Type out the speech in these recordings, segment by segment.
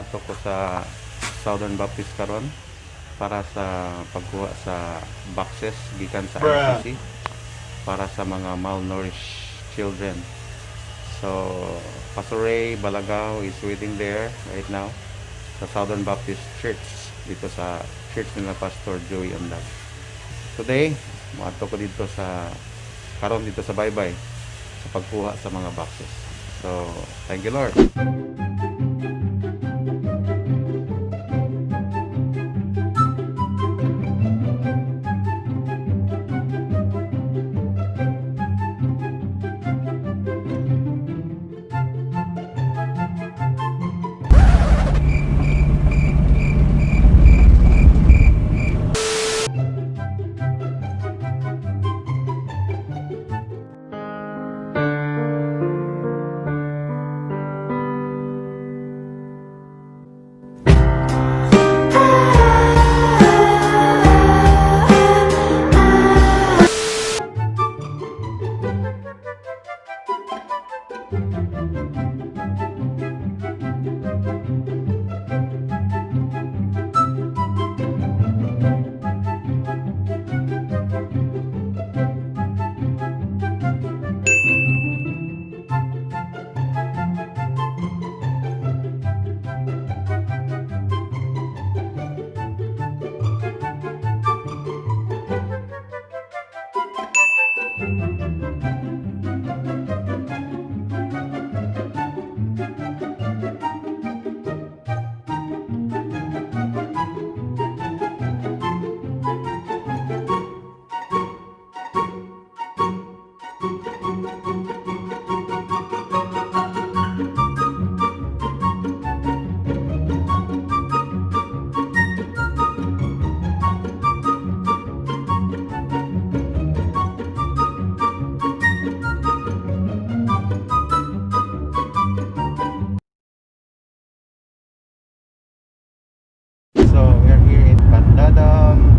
ato ko sa Southern Baptist karon para sa pagkuha sa boxes gikan sa ICC para sa mga malnourished children. So Pastor Ray Balagaw is waiting there right now sa Southern Baptist Church dito sa church nila Pastor Joey Ondag. Today maato ko dito sa karon dito sa Baybay sa pagkuha sa mga boxes. So thank you Lord.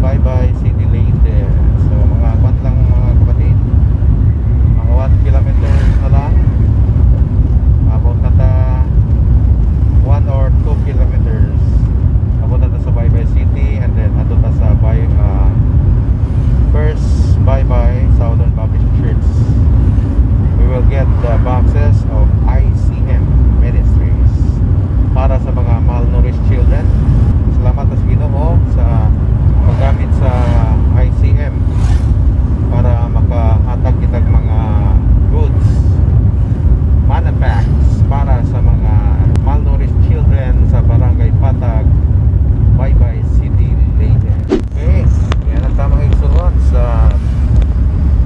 Baybay City, Leyte. So mga kwan lang mga kapatid, mga 1 kilometers na lang, abot na ta 1 or 2 kilometers, abot na ta sa Baybay City, and then ato ta sa first Baybay Southern Baptist Church. We will get the boxes of ICM Ministries para sa mga malnourished children. Salamat sa Ginoo sa paggamit sa ICM para makahatag kitag mga goods, manufacts para sa mga malnourished children sa barangay Patag, Baybay City, Leyte. Okay, yan ang tamang igsuon sa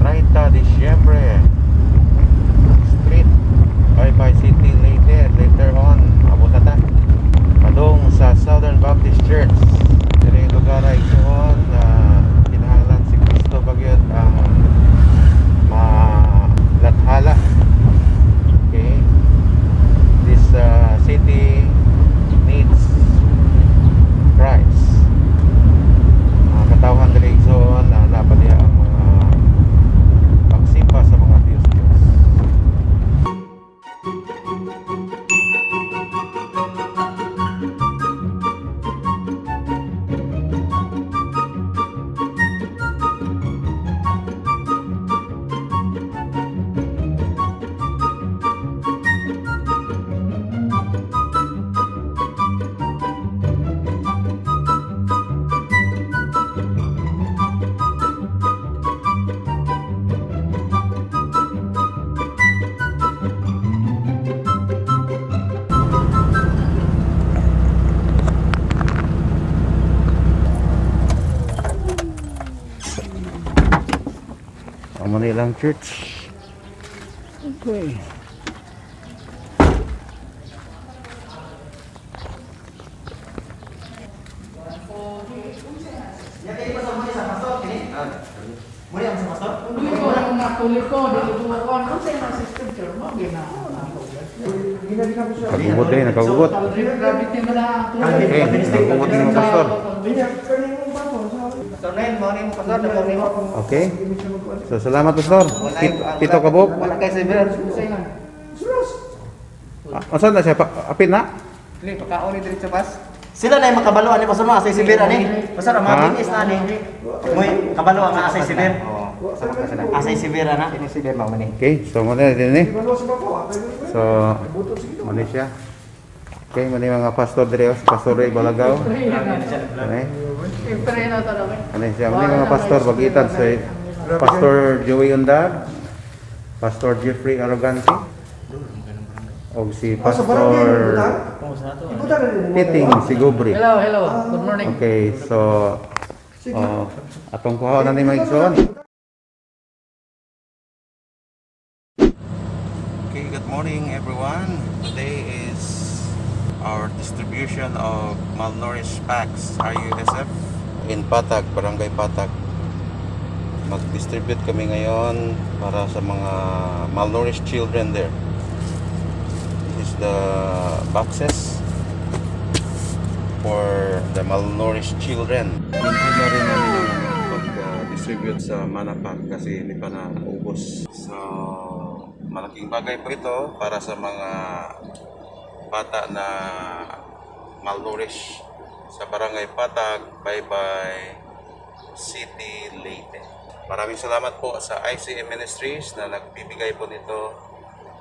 30 Disyembre Street, Baybay City, Leyte. Later on, abot na ta padung sa Southern Baptist Church. Dili lugar ay igsuon na kinahanglan si Kristo bagyod ang malathala. Okay, this city needs Christ. Katawhan dili igsuon na napadiha ang mga pagsimba sa mga Diyos-Diyos. Manilang Church. Okay. Nakagugot din, nakagugot. Okay, nakagugot din mga pastor. Okay. So salamat pastor. Pito ka buk. Wala kay Sever. Asan na siya? Apin na? Ini pagkaon ni diri sa bus. Sila na yung makabalo ani pastor mo asay sibir ani. Pastor ang mga binis na ani. Moy kabalo ang asay sibir. Asay sibir ana. Ini si Ben mau ni. Okay, so muna din eh. So, muna siya. Okay, muna yung mga pastor dire, Pastor Ray Balagaw. Ano siya, muna yung mga pastor, bagitan sa Pastor Joey Undag, Pastor Jeffrey Arroganti, o si Pastor Titing Sigubri. Hello, hello. Good morning. Okay, so atong kuha na ni Maigsoon. Okay, good morning everyone. Today is our distribution of Malnourished packs, RUSF, in Patag, Barangay Patag. Mag-distribute kami ngayon para sa mga malnourished children there. This is the boxes for the malnourished children. Hindi na rin namin pag-distribute sa Manapak kasi hindi pa naubos. So, malaking bagay po ito para sa mga bata na malnourished sa Barangay Patag, Baybay, City, Leyte. Maraming salamat po sa ICM Ministries na nagbibigay po nito.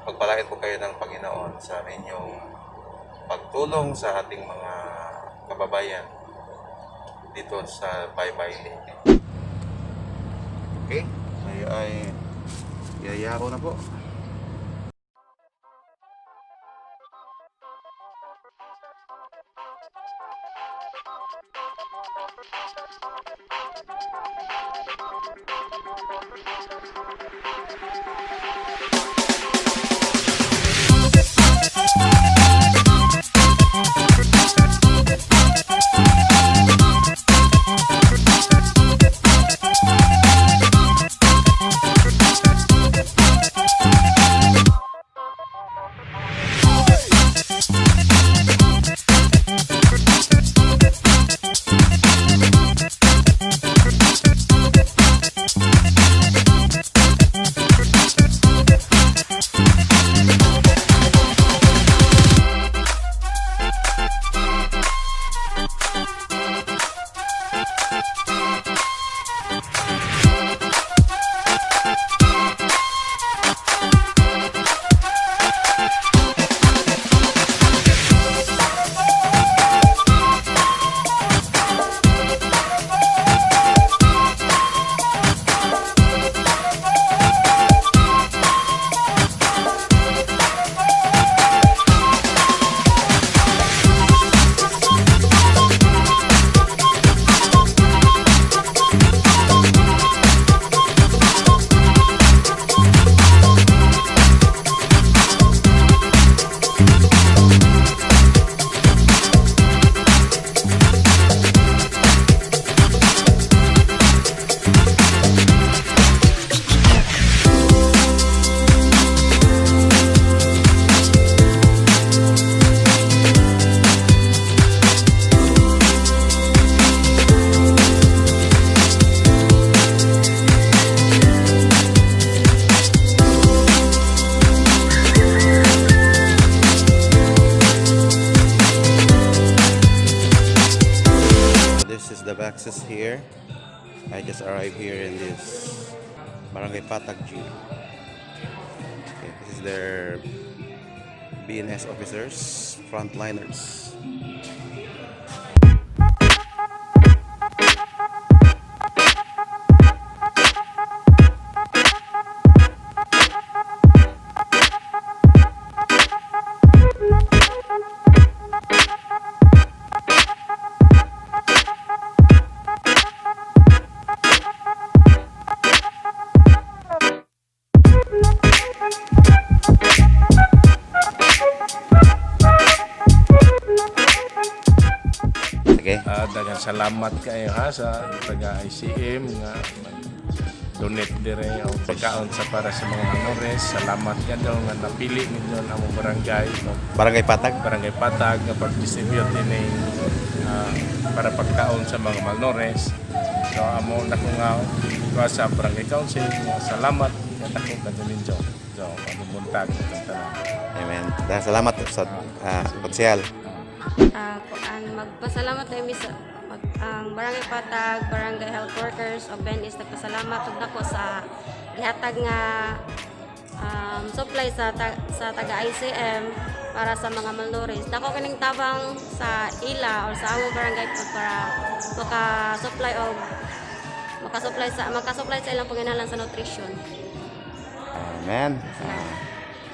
Pagpalain po kayo ng Panginoon sa inyong pagtulong sa ating mga kababayan dito sa Baybay, Leyte. Okay, ngayon ay yayaro na po. The boxes here. I just arrived here in this Barangay Patag. Okay, this is their BNS officers, frontliners. Okay. Daghang salamat kayo ha sa taga-ICM nga donate dire og pagkaon sa para sa mga malnourished. Salamat ka daw nga napili ninyo ang among barangay, no? Barangay Patag. Barangay Patag nga pag-distribute ini para pagkaon sa mga malnourished. So amo na ko nga sa barangay council, salamat nga ako kadto ninyo. So among buntag itong tanan. Amen. Salamat sa konsyal. Magpasalamat na mi sa ang Barangay Patag, Barangay Health Workers o Ben is nagpasalamat ug nako sa gihatag nga supply sa taga ICM para sa mga malnourished. Dako kining tabang sa ila or sa among barangay para makasupply sa ilang panginalan sa nutrition. Amen.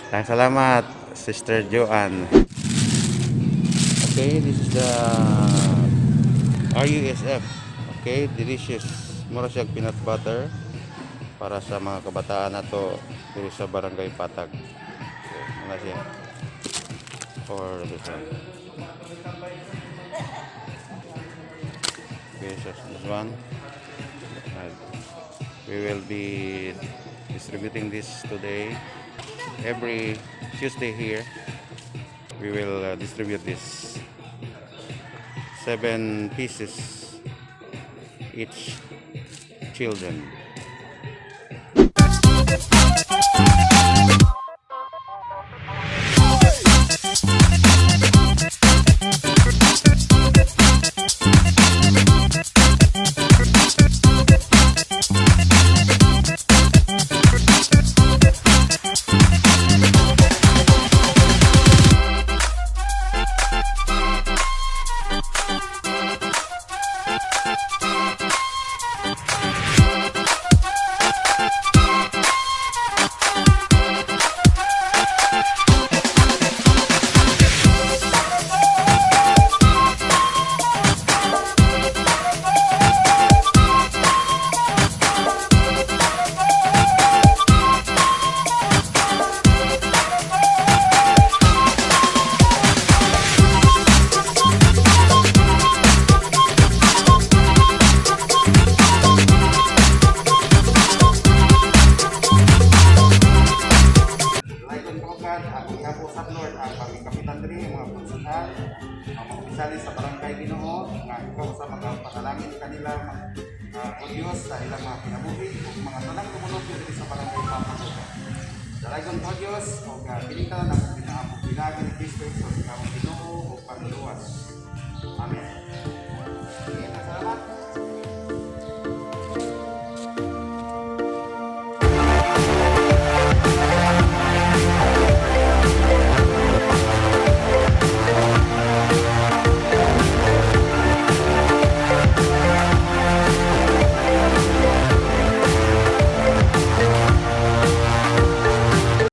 Salamat, Sister Joanne. Okay, this is the RUSF. Okay, delicious mura siyang peanut butter para sa mga kabataan nato dito sa Barangay Patag. Okay, muna siya. For this one. Okay, so this one. And we will be distributing this today. Every Tuesday here, we will distribute this 7 pieces each children. Sa barangay Ginoo nga ikaw sa mga panalangin kanila o Diyos sa ilang mga kinabuhi o mga tanang tumunod dito sa barangay Patag. Dalagon ko Diyos o pinita na pinaamog pinagin ni Kristo sa ikaw Ginoo o panluwas.